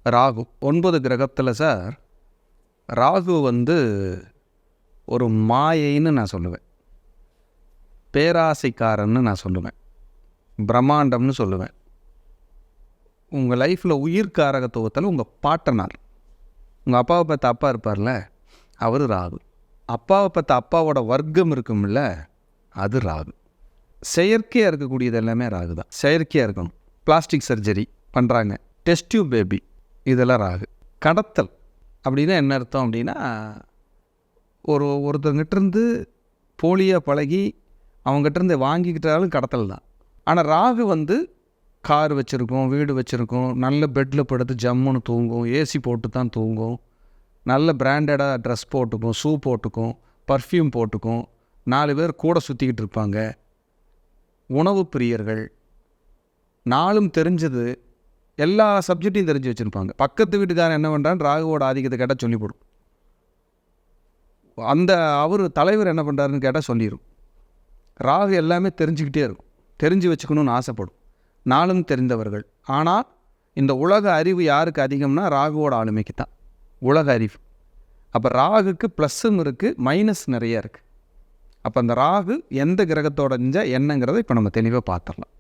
ராகு 9 கிரகத்தில் சார் ராகு ஒரு மாயைன்னு நான் சொல்லுவேன், பேராசைக்காரன்னு நான் சொல்லுவேன், பிரம்மாண்டம்னு சொல்லுவேன். உங்கள் லைஃப்பில் உயிர்காரகத்துவத்தில் உங்கள் பாட்டனார், உங்கள் அப்பாவை பார்த்த அப்பா இருப்பார்ல, அவர் ராகு. அப்பாவை பார்த்த அப்பாவோட வர்க்கம் இருக்கும்ல, அது ராகு. செயற்கையாக இருக்கக்கூடியது எல்லாமே ராகு தான். செயற்கையாக இருக்கணும். பிளாஸ்டிக் சர்ஜரி பண்ணுறாங்க, டெஸ்ட் டியூப் பேபி, இதெல்லாம் ராகு. கடத்தல் அப்படின்னா என்ன அர்த்தம் அப்படின்னா, ஒருத்தங்கிட்டேருந்து போலியாக பழகி அவங்ககிட்டருந்து வாங்கிக்கிட்டாலும் கடத்தல் தான். ஆனால் ராகு கார் வச்சுருக்கோம், வீடு வச்சுருக்கோம், நல்ல பெட்டில் படுத்து ஜம்முன்னு தூங்கும், ஏசி போட்டு தான் தூங்கும், நல்ல பிராண்டடாக ட்ரெஸ் போட்டுக்கும், ஷூ போட்டுக்கும், பர்ஃப்யூம் போட்டுக்கும், 4 பேர் கூட சுற்றிக்கிட்டு இருப்பாங்க, உணவு பிரியர்கள், நாளும் தெரிஞ்சது, எல்லா சப்ஜெக்டையும் தெரிஞ்சு வச்சுருப்பாங்க. பக்கத்து வீட்டுக்காரன் என்ன பண்ணுறான்னு ராகுவோட ஆதிக்கத்தை கேட்டால் சொல்லிவிடும். அவர் தலைவர் என்ன பண்ணுறாருன்னு கேட்டால் சொல்லிடும். ராகு எல்லாமே தெரிஞ்சுக்கிட்டே இருக்கும், தெரிஞ்சு வச்சுக்கணும்னு ஆசைப்படும். நாளும் தெரிந்தவர்கள். ஆனால் இந்த உலக அறிவு யாருக்கு அதிகம்னா ராகுவோட ஆளுமைக்கு தான் உலக அறிவு. அப்போ ராகுக்கு ப்ளஸ்ஸும் இருக்குது, மைனஸ் நிறையா இருக்குது. அப்போ அந்த ராகு எந்த கிரகத்தோட என்னங்கிறத இப்போ நம்ம தெளிவாக பார்த்துடலாம்.